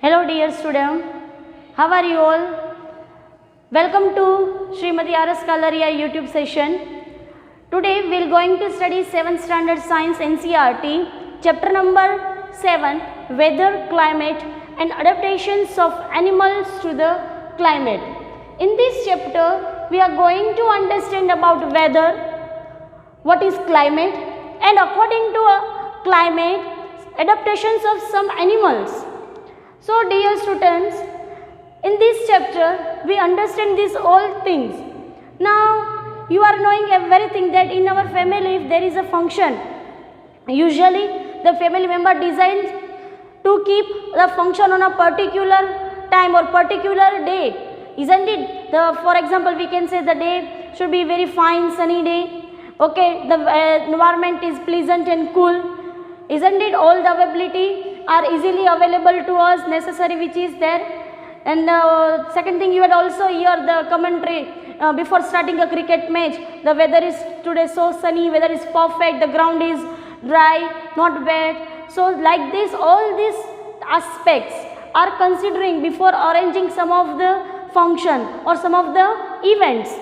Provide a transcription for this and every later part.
Hello dear student, how are you all? Welcome to Srimati R.S. Kalaria YouTube session. Today we are going to study 7th standard science NCERT, chapter number 7, weather, climate and adaptations of animals to the climate. In this chapter we are going to understand about weather, what is climate, and according to climate, adaptations of some animals. So dear students, in this chapter we understand these all things. Now you are knowing everything that in our family if there is a function, usually the family member decides to keep the function on a particular time or particular day, isn't it? For example, we can say the day should be very fine sunny day, okay, the environment is pleasant and cool, isn't it? All the availability are easily available to us, necessary which is there. And second thing, you will also hear the commentary before starting a cricket match. The weather is today so sunny, weather is perfect, the ground is dry, not wet. So like this, all these aspects are considering before arranging some of the function or some of the events.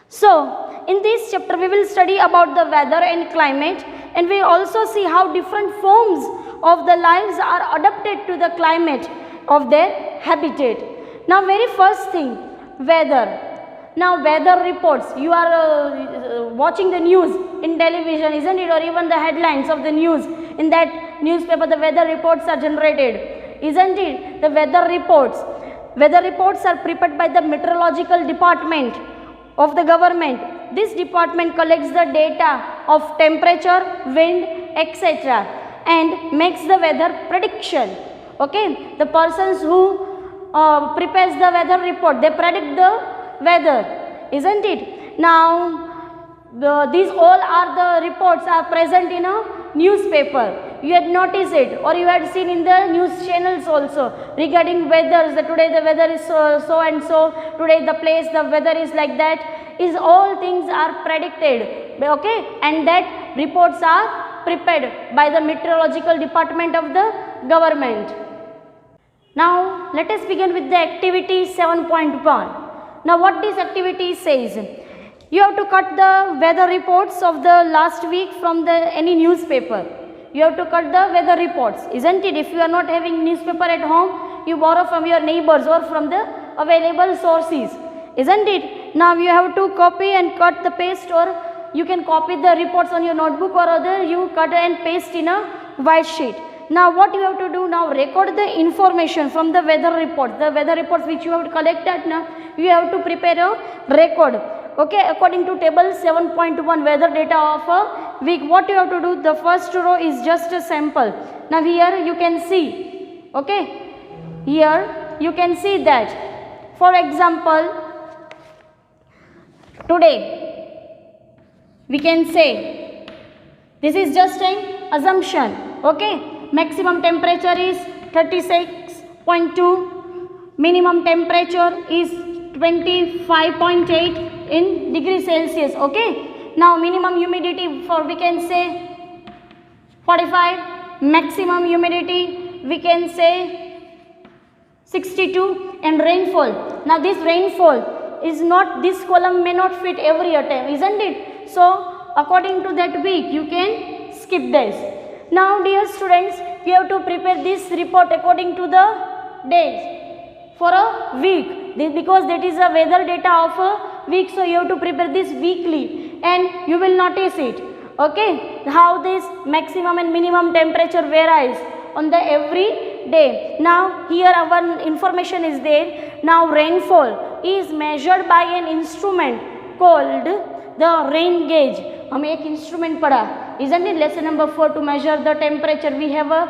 So in this chapter we will study about the weather and climate, and we also see how different forms of the lives are adapted to the climate of their habitat. Now very first thing, weather. Now weather reports, you are watching the news in television, isn't it, or even the headlines of the news. In that newspaper the weather reports are generated, isn't it? The weather reports are prepared by the meteorological department of the government. This department collects the data of temperature, wind, etc. and makes the weather prediction. Okay, the persons who prepares the weather report, they predict the weather, isn't it? Now these all are the reports are present in a newspaper. You had noticed it, or you had seen in the news channels also regarding weathers, that today the weather is so and so, today the place the weather is like that, is all things are predicted, okay, and that reports are prepared by the meteorological department of the government. Now let us begin with the activity 7.1. Now what this activity says, you have to cut the weather reports of the last week from any newspaper. You have to cut the weather reports, isn't it? If you are not having newspaper at home, you borrow from your neighbors or from the available sources, isn't it? Now you have to copy and cut the paste, or you can copy the reports on your notebook, or other you cut and paste in a white sheet. Now what you have to do now, record the information from the weather reports. The weather reports which you have collected, now you have to prepare a record, okay, according to table 7.1, weather data of a week. What you have to do, the first row is just a sample. Now here you can see, okay, here you can see that, for example, today we can say, this is just an assumption, okay, maximum temperature is 36.2, minimum temperature is 25.8 in degree Celsius, okay. Now minimum humidity for we can say 45, maximum humidity we can say 62, and rainfall. Now this rainfall is not, this column may not fit every time, isn't it? So according to that week you can skip this. Now dear students, you have to prepare this report according to the days for a week, because that is a weather data of a week, so you have to prepare this weekly, and you will notice it, okay, how this maximum and minimum temperature varies on the every day. Now here our information is there. Now rainfall is measured by an instrument called the rain gauge. हम एक instrument पढ़ा, isn't it? Lesson number 4, to measure the temperature we have a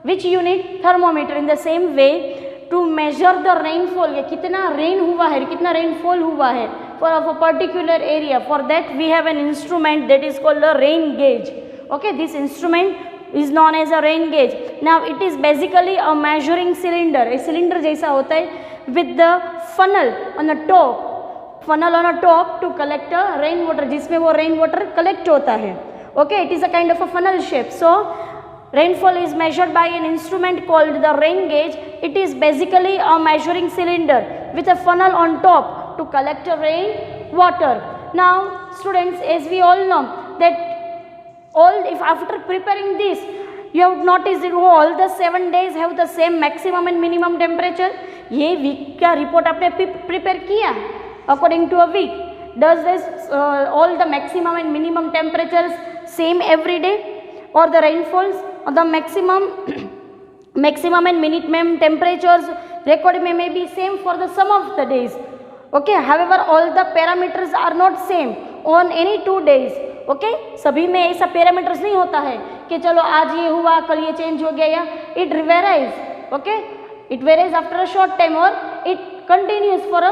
which unit? Thermometer. In the same way, to measure the rainfall, ये कितना rain हुआ है, कितना rainfall हुआ है for a particular area, for that we have an instrument that is called a rain gauge, okay. This instrument is known as a rain gauge. Now it is basically a measuring cylinder, a cylinder जैसा होता है, with the funnel on the top to collect a rain water, जिसमें वो rain water collect होता है, okay. It is a kind of a funnel shape. So Rainfall is measured by an instrument called the rain gauge. It is basically a measuring cylinder with a funnel on top to collect rain water. Now students, as we all know that if after preparing this, you have noticed that all the 7 days have the same maximum and minimum temperature. ये week का report आपने prepare किया according to a week. Does this all the maximum and minimum temperatures same every day, or the rainfalls or the maximum and minimum temperatures recorded may be same for the some of the days. Okay, however all the parameters are not same on any 2 days. Okay, सभी में ऐसा parameters नहीं होता है कि चलो आज ये हुआ कल ये चेंज हो गया, या it varies. Okay, it varies after a short time और it continues for a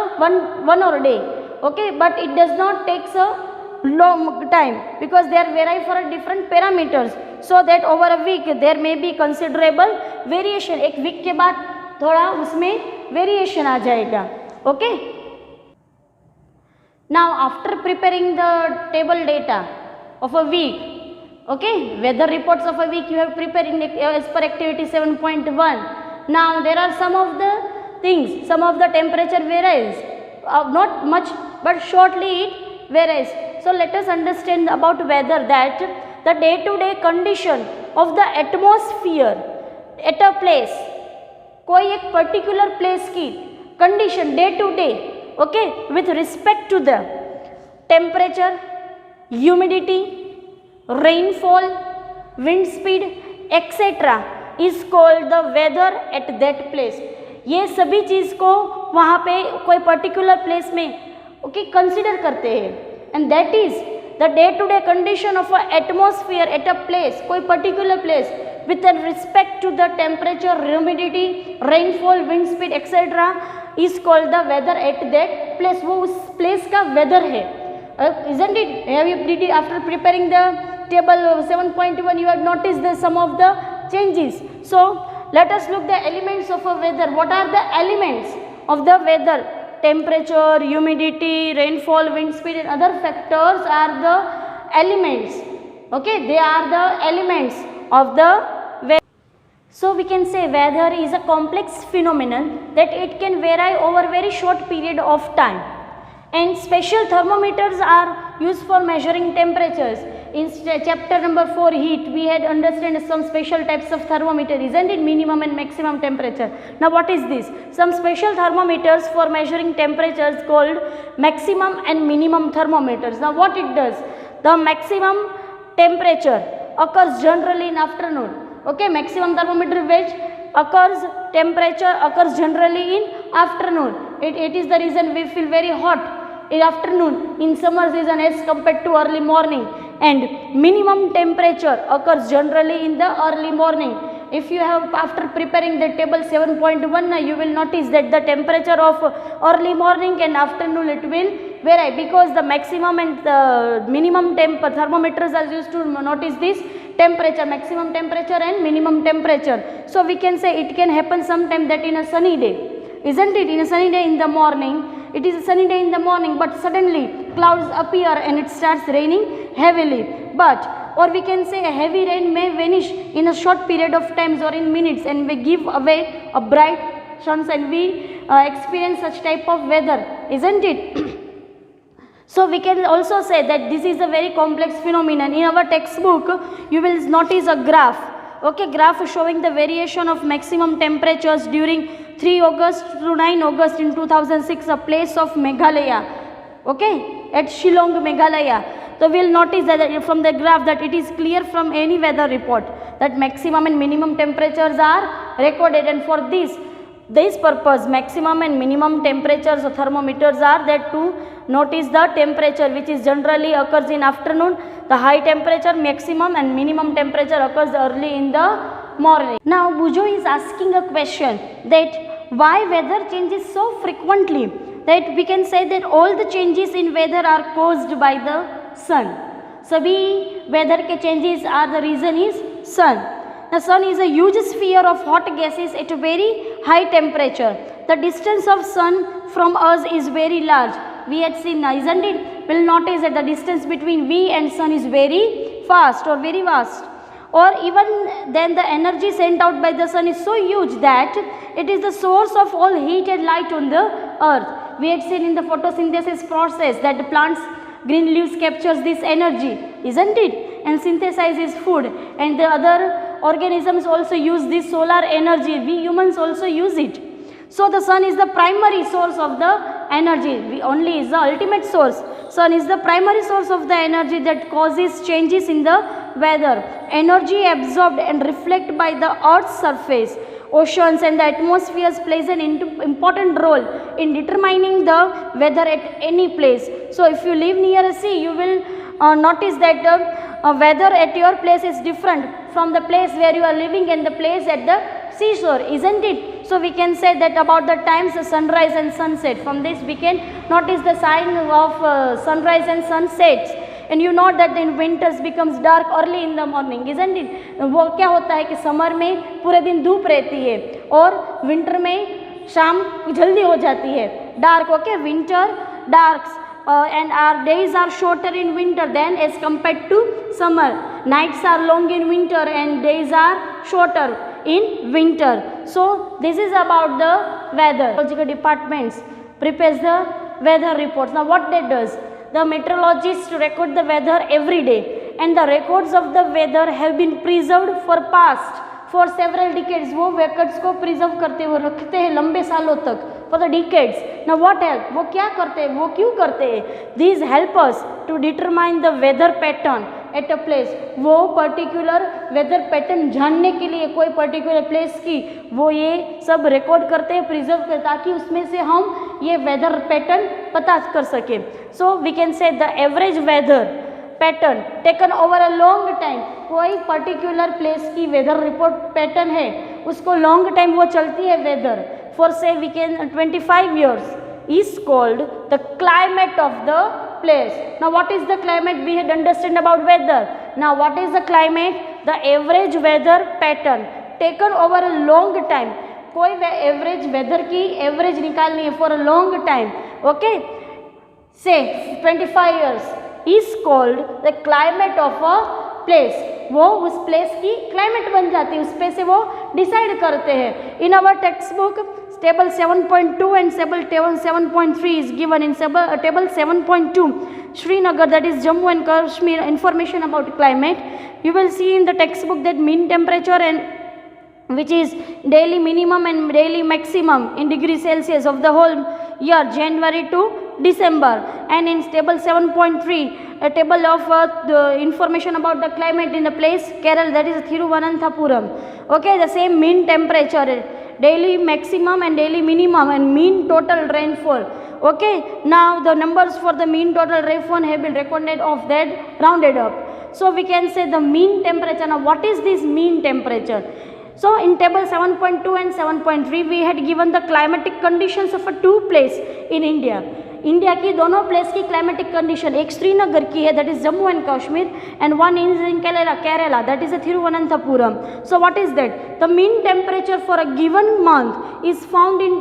one or a day. Okay, but it does not takes a long time because they are vary for a different parameters, so that over a week there may be considerable variation. एक week के बाद थोड़ा उसमें variation आ जाएगा. Okay, now after preparing the table data of a week, okay, weather reports of a week you have prepared in as per activity 7.1. now there are some of the things, some of the temperature varies, not much but shortly it varies. So let us understand about weather, that the day to day condition of the atmosphere at a place, कोई एक particular place की condition day to day, okay, with respect to the temperature, humidity, rainfall, wind speed etc. is called the weather at that place. ये सभी चीज़ को वहाँ पे कोई particular place में ओके कंसिडर करते हैं, and that is the day to day condition of a atmosphere at a place, कोई particular place with respect to the temperature, humidity, rainfall, wind speed etcetera is called the weather at that place. वो उस place का weather है. Isn't it? Have you did after preparing the table 7.1 you have noticed the some of the changes. So let us look the elements of a weather. What are the elements of the weather? Temperature, humidity, rainfall, wind speed and other factors are the elements. Okay, they are the elements of the weather. So we can say weather is a complex phenomenon that it can vary over very short period of time, and special thermometers are used for measuring temperatures. In chapter number 4 heat we had understand some special types of thermometer, isn't it? Minimum and maximum temperature. Now what is this? Some special thermometers for measuring temperatures called maximum and minimum thermometers. Now what it does? The maximum temperature occurs generally in afternoon. Okay, maximum thermometer which temperature occurs generally in afternoon. It is the reason we feel very hot in afternoon in summer season as compared to early morning, and minimum temperature occurs generally in the early morning. If you have after preparing the table 7.1 you will notice that the temperature of early morning and afternoon it will vary, because the maximum and the minimum thermometers are used to notice this temperature, maximum temperature and minimum temperature. So we can say it can happen sometime that in a sunny day, isn't it? In a sunny day in the morning, it is a sunny day in the morning, but suddenly clouds appear and it starts raining heavily. But or we can say a heavy rain may vanish in a short period of times or in minutes, and we give away a bright sunshine. We experience such type of weather, isn't it? So we can also say that this is a very complex phenomenon. In our textbook you will notice a graph. Okay, graph showing the variation of maximum temperatures during 3 August to 9 August in 2006, a place of Meghalaya. Okay, at Shillong, Meghalaya. So we will notice that from the graph that it is clear from any weather report that maximum and minimum temperatures are recorded, and for this purpose maximum and minimum temperatures or thermometers are there to notice the temperature which is generally occurs in afternoon. The high temperature maximum and minimum temperature occurs early in the morning. Now Bujo is asking a question that why weather changes so frequently, that we can say that all the changes in weather are caused by the sun. सभी weather के changes are the reason is sun. The sun is a huge sphere of hot gases at a very high temperature. The distance of sun from us is very large. We had seen, isn't it? We'll notice that the distance between we and sun is very fast or very vast. or even then the energy sent out by the sun is so huge that it is the source of all heat and light on the earth. We had seen in the photosynthesis process that the plants green leaves captures this energy, isn't it, and synthesizes food, and the other organisms also use this solar energy. We humans also use it. So the sun is the primary source of the energy. We only is the ultimate source. Sun is the primary source of the energy that causes changes in the weather. Energy absorbed and reflected by the earth's surface, oceans and the atmospheres plays an important role in determining the weather at any place. So if you live near a sea, you will notice that weather at your place is different from the place where you are living and the place at the seashore, isn't it? So we can say that about the times the sunrise and sunset. From this we can notice the sign of sunrise and sunsets. And you know that in winters becomes dark early in the morning, isn't it? वो क्या होता है कि summer में पूरे दिन धूप रहती है और विंटर में शाम जल्दी हो जाती है, dark. Okay, winter darks and our days are shorter in winter than as compared to summer. Nights are long in winter and days are shorter in winter. So this is about the weather. Meteorological departments prepares the weather reports. Now what they does? The meteorologists record the weather every day, and the records of the weather have been preserved for several decades. वो records को preserve करते हुए रखते हैं लंबे सालों तक, for the decades. Now what help? वो क्या करते हैं, वो क्यों करते हैं? These help us to determine the weather pattern at a place. वो particular weather pattern जानने के लिए कोई particular place की वो ये सब record करते हैं, preserve करते, ताकि उसमें से हम ये weather pattern पता कर सकें. So we can say the average weather pattern taken over a long time. कोई particular place की weather report pattern है, उसको long time वो चलती है weather, for say we can 25 years, is called the climate of the place. Now what is the climate? We had understand about weather. Now what is the climate? The average weather pattern taken over a long time. कोई average weather की average निकालनी है for a long time. Okay, say 25 years is called the climate of a place. वो उस place की climate बन जाती है, उस पे से वो डिसाइड करते हैं. In our textbook table 7.2 and table 7.3 is given. In table 7.2 Srinagar, that is Jammu and Kashmir, information about climate. You will see in the textbook that mean temperature and which is daily minimum and daily maximum in degrees Celsius of the whole year, January to December. And in table 7.3 a table of the information about the climate in the place Kerala, that is Thiruvananthapuram. Okay, the same mean temperature, daily maximum and daily minimum and mean total rainfall. Okay, now the numbers for the mean total rainfall have been recorded of that rounded up. So we can say the mean temperature. Now what is this mean temperature? So in table 7.2 and 7.3 we had given the climatic conditions of a two place in India. India की दोनों place की climatic condition, एक श्रीनगर की है that is Jammu and Kashmir and one is in Kerala that is Thiruvananthapuram. So what is that? The mean temperature for a given month is found in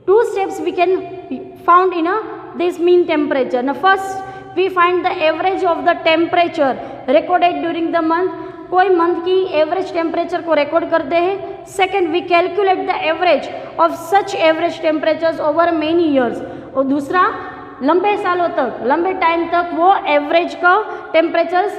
two steps we can found in this mean temperature. Now first we find the average of the temperature recorded during the month. कोई month की average temperature को record करते हैं. Second we calculate the average of such average temperatures over many years. और दूसरा लंबे सालों तक, लंबे टाइम तक वो एवरेज का टेम्परेचर्स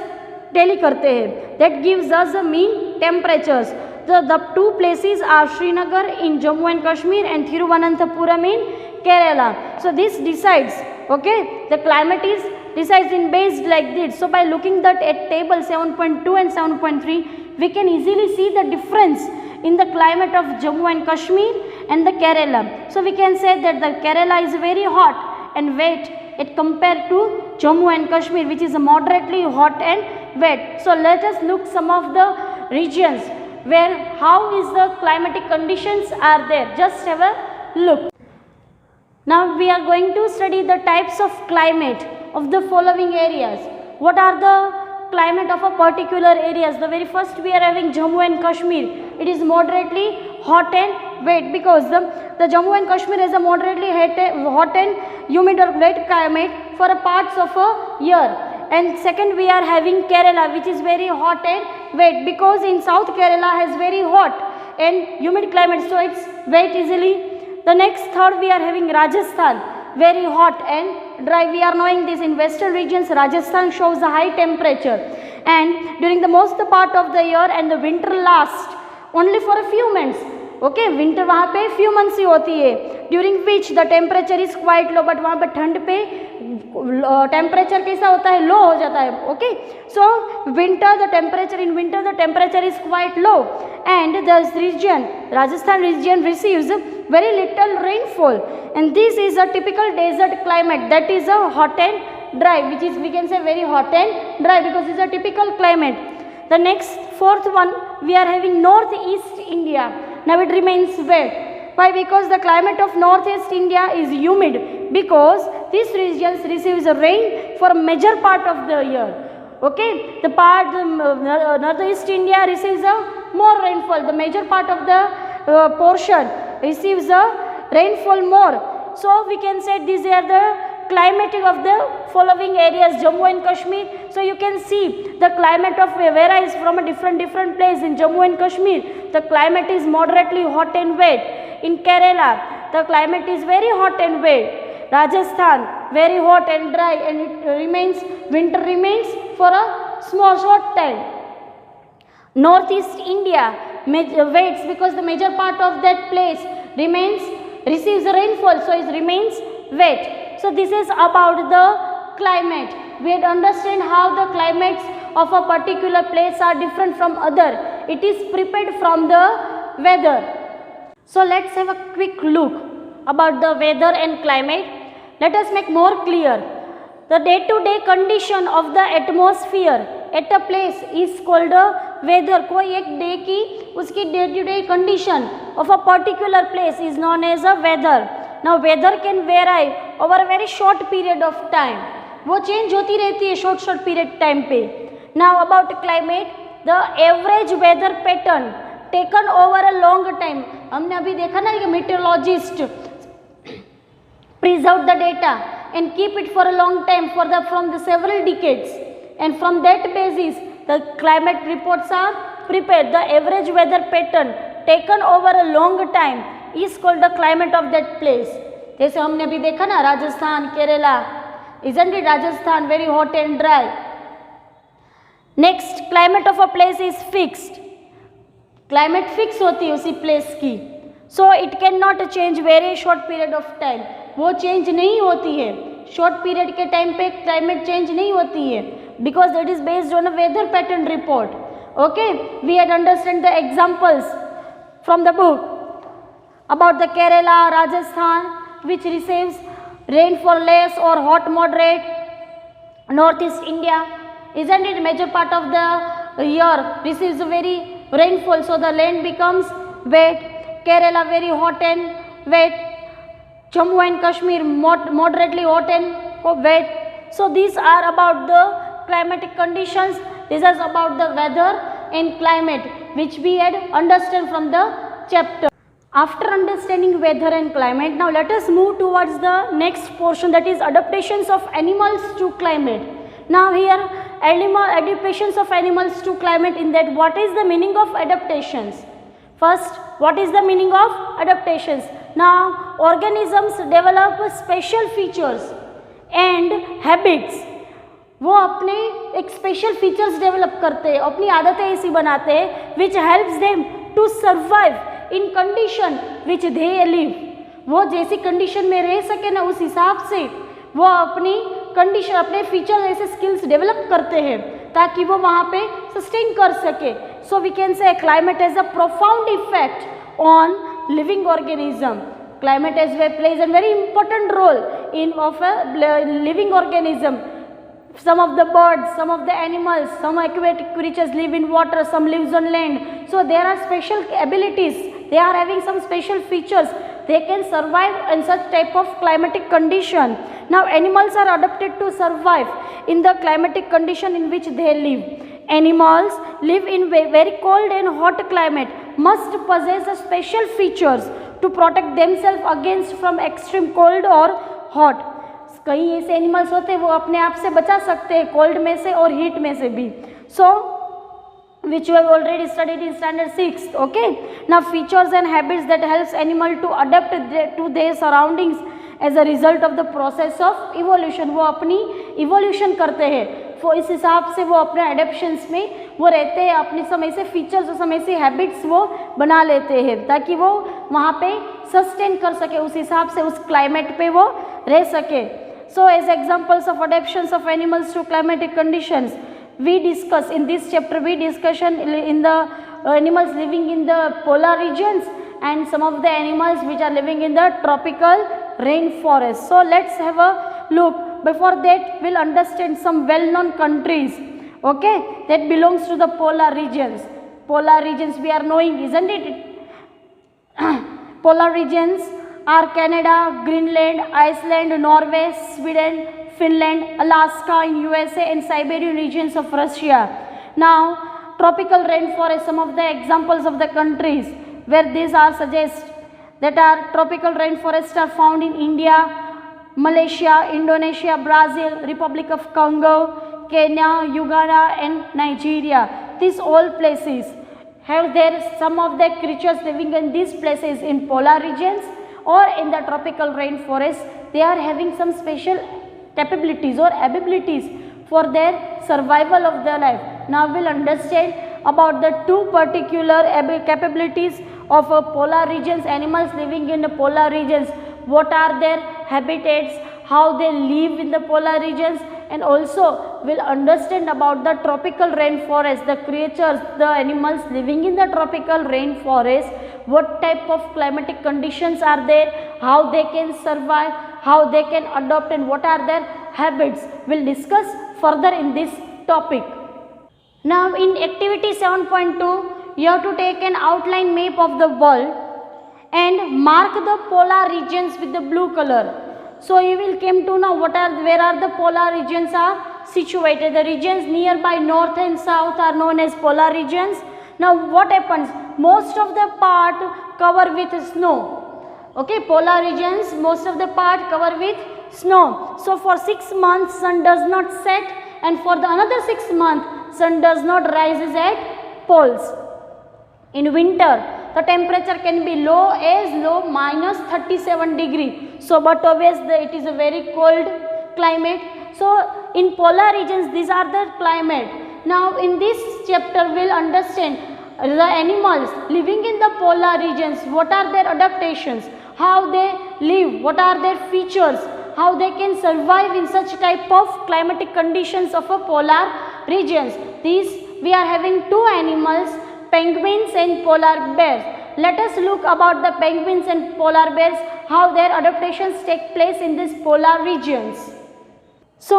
टैली करते हैं. That gives us the mean temperatures. The two places are Srinagar in Jammu and Kashmir and Thiruvananthapuram in Kerala. So this decides, okay, the climate is decides in based like this. So by looking that at table 7.2 and 7.3 we can easily see the difference in the climate of Jammu and Kashmir and the Kerala. So we can say that the Kerala is very hot and wet it compared to Jammu and Kashmir, which is moderately hot and wet. So let us look some of the regions where how is the climatic conditions are there. Just have a look. Now we are going to study the types of climate of the following areas. What are the climate of a particular areas? The very first we are having Jammu and Kashmir. It is moderately hot and wet because the Jammu and Kashmir is a moderately hot and humid or wet climate for a parts of a year. and second we are having Kerala, which is very hot and wet, because in South Kerala has very hot and humid climate, so it's wet easily. The next third we are having Rajasthan, very hot and dry. We are knowing this in western regions Rajasthan shows a high temperature, and during the most part of the year and the winter lasts only for a few months. Okay winter वहाँ पे few months ही होती है, during which the temperature is quite low, but वहाँ पे ठंड पे temperature कैसा होता है, लो हो जाता है. Okay so winter the temperature in winter the temperature is quite low, and the region Rajasthan region receives very little rainfall, and this is a typical desert climate, that is a hot and dry, which is we can say very hot and dry because it's a typical climate. The next fourth one we are having northeast India. Now it remains wet. Why? Because the climate of northeast India is humid, because this region receives rain for a major part of the year. Okay, the part northeast India receives a more rainfall. The major part of the portion receives a rainfall more. So we can say these are the climatic of the following areas, Jammu and Kashmir. So you can see the climate of varies from a different place. In Jammu and Kashmir the climate is moderately hot and wet. In Kerala the climate is very hot and wet. Rajasthan very hot and dry, and it remains winter remains for a short time. Northeast India waits because the major part of that place receives rainfall, so it remains wet. So this is about the climate. We had understand how the climates of a particular place are different from other. It is prepared from the weather. So let's have a quick look about the weather and climate. Let us make more clear. The day-to-day condition of the atmosphere at a place is called a weather. कोई एक day की उसकी day-to-day condition of a particular place is known as a weather. Now weather can vary over a very short period of time. वो change होती रहती है short period time पे. Now about climate, the average weather pattern taken over a long time. हमने अभी देखा ना कि meteorologist preserve the data and keep it for a long time from the several decades, and from that basis the climate reports are prepared. The average weather pattern taken over a long time is called the climate of that place. जैसे हमने अभी देखा ना Rajasthan, Kerala, isn't it? Rajasthan very hot and dry. Next, climate of a place is fixed. Climate fix होती है उसी place की, so it cannot change very short period of time. वो change नहीं होती है short period के time पे, climate change नहीं होती है, because that is based on a weather pattern report. Okay, we had understand the examples from the book about the Kerala, Rajasthan, which receives rainfall less or hot moderate. Northeast India, isn't it, major part of the year receives very rainfall, so the land becomes wet. Kerala very hot and wet. Jammu and Kashmir moderately hot and wet. So these are about the climatic conditions. This is about the weather and climate, which we had understand from the chapter. After understanding weather and climate, now let us move towards the next portion, that is adaptations of animals to climate. Now here adaptations of animals to climate, in that what is the meaning of adaptations? First, what is the meaning of adaptations? Now organisms develop special features and habits. वो अपने एक special features develop करते हैं, अपनी आदतें ऐसी बनाते हैं which helps them to survive in condition which they live. वो जैसी कंडीशन में रह सके ना, उस हिसाब से वो अपनी कंडीशन, अपने फीचर्स, ऐसे स्किल्स डेवलप करते हैं ताकि वो वहाँ पे सस्टेन कर सके. So we can say climate has a profound effect on living organism. Climate as well plays a very important role in of a living organism. Some of the birds, some of the animals, some aquatic creatures live in water, some lives on land. So there are special abilities. They are having some special features. They can survive in such type of climatic condition. Now animals are adapted to survive in the climatic condition in which they live. Animals live in very cold and hot climate, must possess a special features to protect themselves against from extreme cold or hot. कई ऐसे animals होते हैं वो अपने आप से बचा सकते हैं कोल्ड में से और हीट में से भी. सो which you have already studied in standard 6. Okay, now features and habits that helps animal to adapt to their surroundings as a result of the process of evolution. वो अपनी evolution करते हैं, वो इस हिसाब से वो अपने adaptations में वो रहते हैं, अपने समय से features और समय से habits वो बना लेते हैं ताकि वो वहाँ पे sustain कर सके, उस हिसाब से उस climate पे वो रह सके. So as examples of adaptations of animals to climatic conditions, we discuss in this chapter, we discussion in the animals living in the polar regions and some of the animals which are living in the tropical rainforest. So let's have a look. Before that, we'll understand some well-known countries, okay, that belongs to the polar regions. Polar regions we are knowing, isn't it? Polar regions are Canada, Greenland, Iceland, Norway, Sweden, Finland, Alaska in USA and Siberian regions of Russia. Now, tropical rainforest, some of the examples of the countries where these are suggest that are tropical rainforests are found in India, Malaysia, Indonesia, Brazil, Republic of Congo, Kenya, Uganda and Nigeria. These all places have there some of the creatures living in these places in polar regions or in the tropical rainforest. They are having some special capabilities or abilities for their survival of their life. Now we will understand about the two particular capabilities of polar regions, animals living in the polar regions, what are their habitats, how they live in the polar regions, and also we will understand about the tropical rainforest, the creatures, the animals living in the tropical rainforest, what type of climatic conditions are there, how they can survive, how they can adopt and what are their habits. We will discuss further in this topic. Now in activity 7.2, you have to take an outline map of the world and mark the polar regions with the blue color. So you will come to know where are the polar regions are situated. The regions nearby north and south are known as polar regions. Now what happens? Most of the part cover with snow. Okay, polar regions, most of the part cover with snow. So for 6 months sun does not set and for the another 6 months sun does not rises at poles. In winter the temperature can be low as low -37 degree. So but obviously it is a very cold climate. So in polar regions these are the climate. Now in this chapter we will understand the animals living in the polar regions, what are their adaptations, how they live, what are their features, how they can survive in such type of climatic conditions of a polar regions. These we are having two animals, penguins and polar bears. Let us look about the penguins and polar bears, how their adaptations take place in these polar regions. So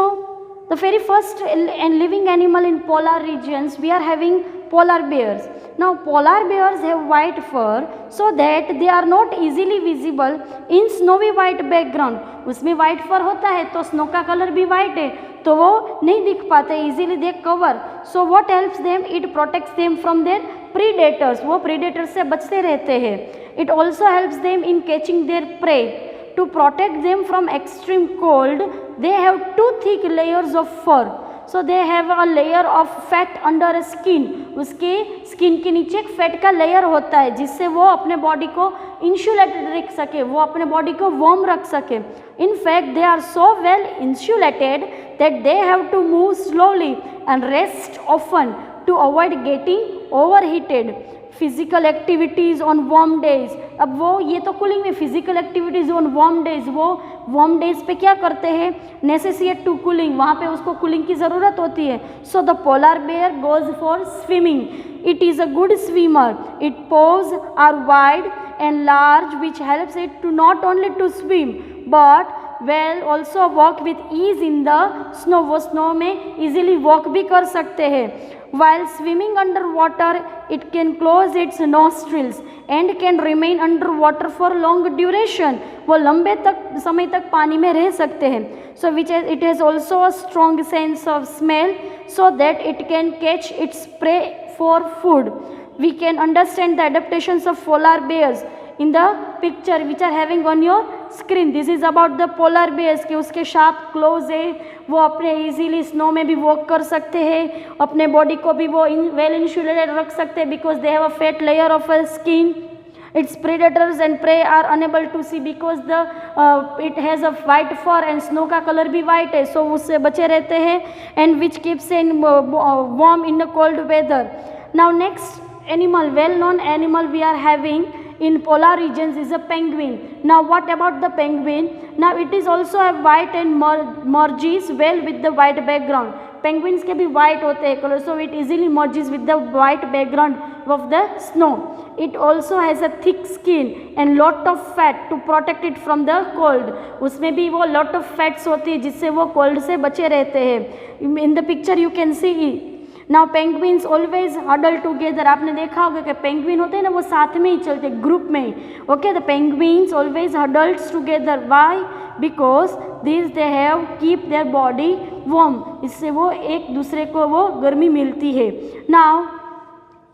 the very first living animal in polar regions we are having polar bears. Now polar bears have white fur so that they are not easily visible in snowy white background. उसमें white fur होता है तो snow का color भी white है तो वो नहीं दिख पाते, easily they cover. So what helps them? It protects them from their predators. वो predators से बचते रहते हैं. It also helps them in catching their prey. To protect them from extreme cold, they have two thick layers of fur. So they have a layer of fat under skin. उसके skin के नीचे एक fat का layer होता है जिससे वो अपने body को insulated रख सके, वो अपने body को warm रख सके. In fact, they are so well insulated that they have to move slowly and rest often to avoid getting overheated. Physical activities on warm days, अब वो ये तो कूलिंग में, physical activities on warm days, वो warm days पे क्या करते हैं? नेसेसिएट टू कूलिंग, वहाँ पे उसको कूलिंग की ज़रूरत होती है. So the polar bear goes for swimming. It is a good swimmer. It paws are wide and large which helps it to not only to swim but well also walk with ease in the snow. वो snow में easily walk भी कर सकते हैं. While swimming underwater, it can close its nostrils and can remain underwater for long duration. वो लंबे तक समय तक पानी में रह सकते हैं. So it has also a strong sense of smell so that it can catch its prey for food. We can understand the adaptations of polar bears in the picture which are having on your screen. This is about the polar bears कि उसके sharp close है, वो अपने easily snow में भी walk कर सकते हैं, अपने बॉडी को भी वो वेल इंसुलेटेड रख सकते हैं because they have a fat layer of a skin. Its predators and prey are unable to see because the it has a white fur and snow का कलर भी white है, so उससे बचे रहते हैं. And which keeps in warm in the cold weather. Now next animal, well known animal we are having in polar regions is a penguin. Now what about the penguin? Now it is also a white and merges well with the white background. Penguins के भी white होते हैं color, so it easily merges with the white background of the snow. It also has a thick skin and lot of fat to protect it from the cold. उसमें भी वो lot of fats होती है जिससे वो cold से बचे रहते हैं. In the picture you can see. Now penguins always huddle together. आपने देखा होगा कि penguin होते हैं ना वो साथ में ही चलते हैं, ग्रुप में. Okay, the penguins always huddles together. Why? Because these they have keep their body warm. इससे वो एक दूसरे को वो गर्मी मिलती है. Now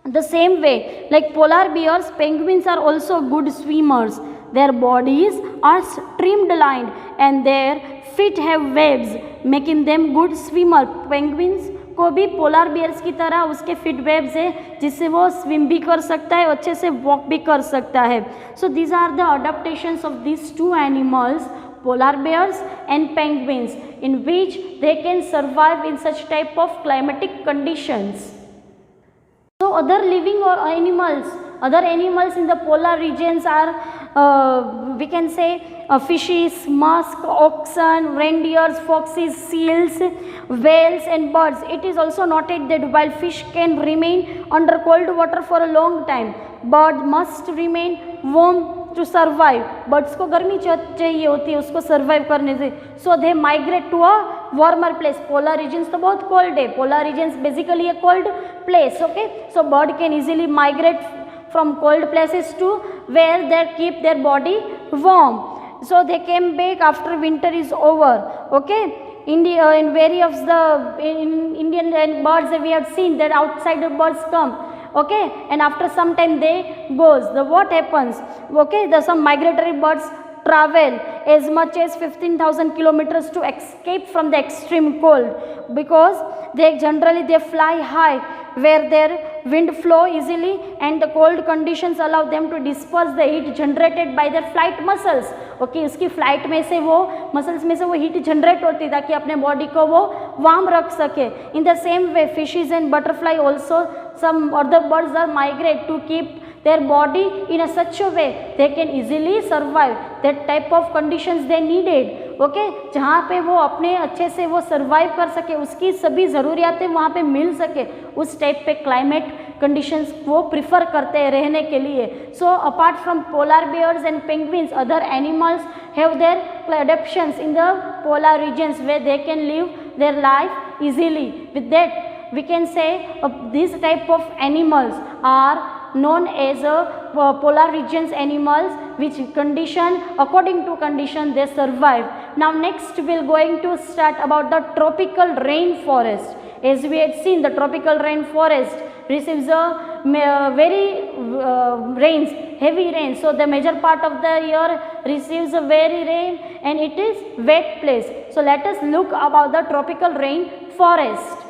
the same way like polar bears, penguins are also good swimmers. Their bodies are streamlined and their feet have waves making them good swimmer. Penguins को भी पोलर बियर्स की तरह उसके फिट वेब्स है जिससे वो स्विम भी कर सकता है, अच्छे से वॉक भी कर सकता है. So these are the adaptations of these two animals, polar bears and penguins, in which they can survive in such type of climatic conditions. So other living or other animals in the polar regions are we can say fishes, musk, oxen, reindeers, foxes, seals, whales and birds. It is also noted that while fish can remain under cold water for a long time, bird must remain warm to survive. Birds को गर्मी चाहिए होती है उसको survive करने से. So they migrate to a warmer place. Polar regions तो बहुत cold है. Polar regions basically a cold place. Okay, so bird can easily migrate from cold places to where they keep their body warm. So they came back after winter is over. Okay, in various in Indian and birds we have seen that outside the birds come. Okay, and after some time they goes. What happens? Okay, some migratory birds travel as much as 15,000 kilometers to escape from the extreme cold because they generally fly high where their wind flow easily and the cold conditions allow them to disperse the heat generated by their flight muscles. Okay, उसकी flight में से वो muscles में से वो heat generate होती है ताकि अपने बॉडी को वो वार्म रख सके. In the same way fishes and butterfly also some other birds are migrate to keep their body in a such a way they can easily survive that type of conditions they needed. Okay, जहाँ पे वो अपने अच्छे से वो survive कर सके, उसकी सभी ज़रूरियातें वहाँ पे मिल सके, उस टाइप पे क्लाइमेट कंडीशंस वो प्रिफर करते हैं रहने के लिए. So apart from polar bears and penguins, other animals have their adaptations in the polar regions where they can live their life easily. With that we can say these type of animals are known as polar regions animals, which condition according to condition they survive. Now next we are going to start about the tropical rainforest. As we had seen, the tropical rainforest receives a very rains, heavy rain. So the major part of the year receives a very rain and it is wet place. So let us look about the tropical rainforest.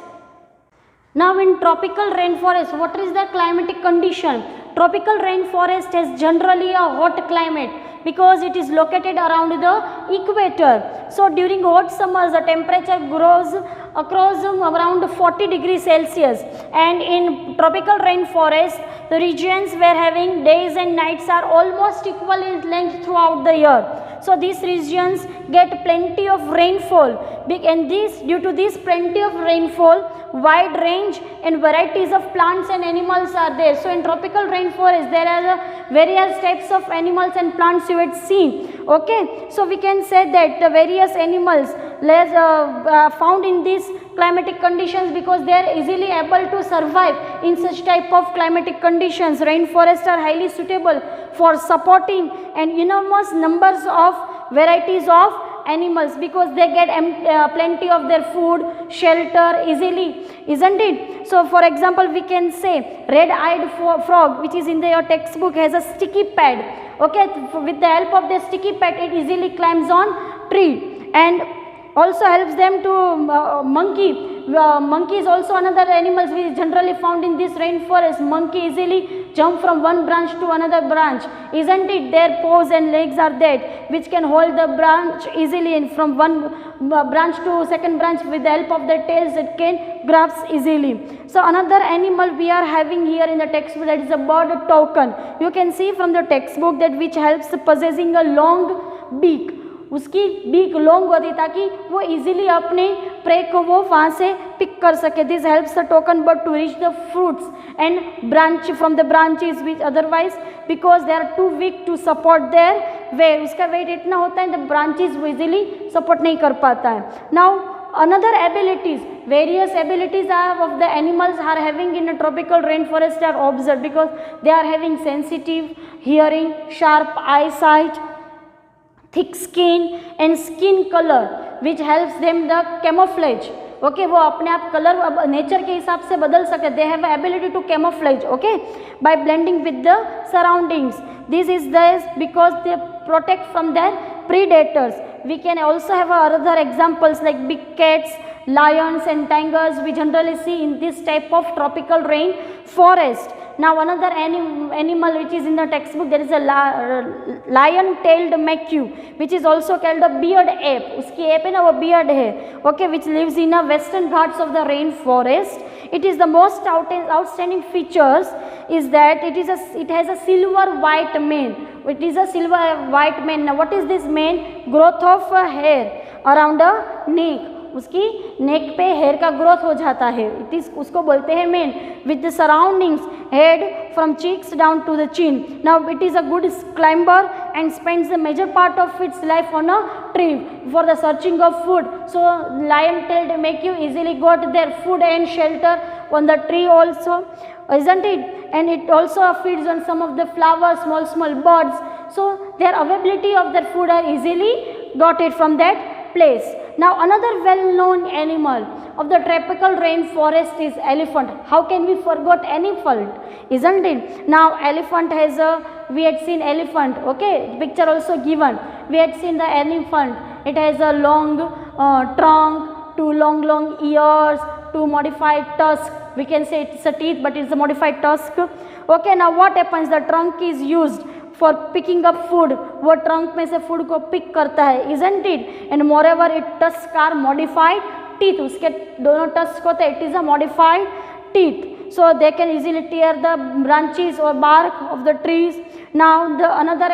Now in tropical rainforest, what is the climatic condition? Tropical rainforest has generally a hot climate because it is located around the equator. So during hot summers the temperature grows across around 40 degrees Celsius, and in tropical rainforest the regions where having days and nights are almost equal in length throughout the year. So these regions get plenty of rainfall, and due to this plenty of rainfall, wide range and varieties of plants and animals are there. So in tropical rainforest there are various types of animals and plants you had seen. Okay, so we can say that the various animals found in these climatic conditions because they are easily able to survive in such type of climatic conditions. Rainforests are highly suitable for supporting and enormous numbers of varieties of animals because they get plenty of their food, shelter easily, isn't it? So for example, we can say red-eyed frog, which is in your textbook, has a sticky pad. Okay, with the help of the sticky pad, it easily climbs on tree. And also helps them to monkey is also another animals which is generally found in this rainforest. Monkey easily jump from one branch to another branch, isn't it? Their paws and legs are that which can hold the branch easily, and from one branch to second branch with the help of their tails it can grasp easily. So another animal we are having here in the textbook, that is a bird toucan. You can see from the textbook that which helps possessing a long beak. उसकी beak long होती ताकि वो easily अपने pray को वो वहाँ से pick कर सके. This helps the toucan bird to reach the fruits and branch from the branches which otherwise because they are too weak to support their weight. उसका वेट इतना होता है द ब्रांचेस वो इजीली सपोर्ट नहीं कर पाता है. Now another abilities, various abilities of the animals are having in a tropical rainforest are observed because they are having sensitive hearing, sharp eyesight, thick skin and skin color which helps them the camouflage. Okay, वो अपने आप colour अब nature के हिसाब से बदल सकते. They have ability to camouflage, okay, by blending with the surroundings. This is this because they protect from their predators. We can also have other examples like big cats, lions and tigers we generally see in this type of tropical rain forest. Now another animal which is in the textbook, there is a lion-tailed macaque which is also called a beard ape. उसकी ape है ना वो beard है, okay, which lives in the western ghats of the rainforest. It is the most outstanding features is that it has a silver white mane. It is a silver white mane. Now what is this mane? Growth of hair around the neck. उसकी नेक पे hair का growth हो जाता है. It is उसको बोलते हैं mane. With the surroundings head from cheeks down to the chin. Now it is a good climber and spends the major part of its life on a tree for the searching of food. So lion tailed macaque easily got their food and shelter on the tree also, isn't it? And it also feeds on some of the flowers, small birds. So their availability of their food are easily got it from that place. Now another well-known animal of the tropical rainforest is elephant. How can we forget elephant, isn't it? Now elephant has we had seen elephant, okay, picture also given. We had seen the elephant. It has a long trunk, two long ears, two modified tusk. We can say it's a teeth but it's a modified tusk. Okay, now what happens? The trunk is used for picking up food. वो trunk में से food को pick करता है, isn't it? And moreover it tusks are modified teeth. उसके दोनों tusk होते हैं. It is a modified teeth. So they can easily tear the branches or bark of the trees. Now the another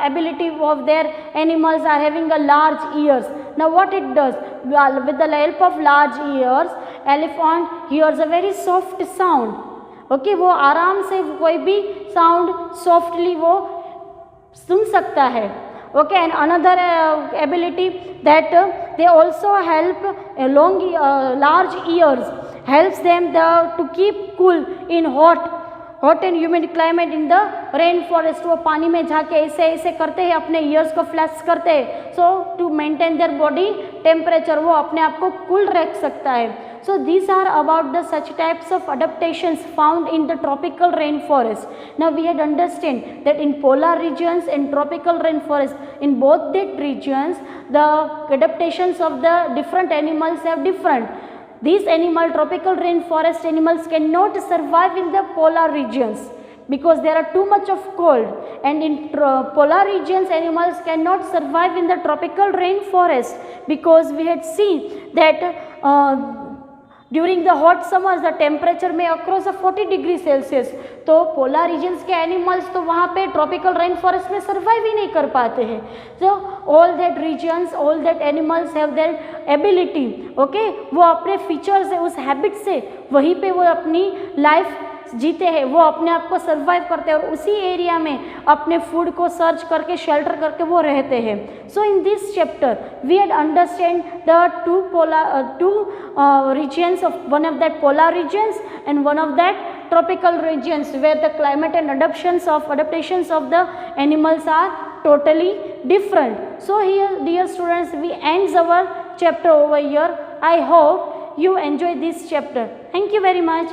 ability of their animals are having a large ears. Now what it does? With the help of large ears, elephant hears a very soft sound. Okay वो आराम से कोई भी sound softly वो सुन सकता है. Okay, and another ability that they also help long large ears helps them to keep cool in hot and humid climate in the rainforest. वो पानी में जाके ऐसे करते हैं, अपने ईयर्स को फ्लैश करते हैं. So to maintain their body temperature, वो अपने आप को कूल रख सकता है. So these are about the such types of adaptations found in the tropical rainforest. Now we had understand that in polar regions and tropical rainforest, in both the regions, the adaptations of the different animals are different. These tropical rainforest animals cannot survive in the polar regions because there are too much of cold, and in polar regions animals cannot survive in the tropical rainforest because we had seen that during the hot summers the temperature में across 40 degree celsius. तो polar regions के animals तो वहाँ पे tropical rainforest में survive ही नहीं कर पाते हैं. So all that regions, all that animals have their ability. Okay, वो अपने फीचर्स है उस हैबिट से वहीं पे वो अपनी लाइफ जीते हैं, वो अपने आप को सर्वाइव करते हैं और उसी एरिया में अपने फूड को सर्च करके शेल्टर करके वो रहते हैं. So in this chapter we had understand the two regions of one of that polar regions and one of that tropical regions where the climate and adaptations of the animals are totally different. So here dear students, we ends our chapter over here. I hope you enjoy this chapter. Thank you very much.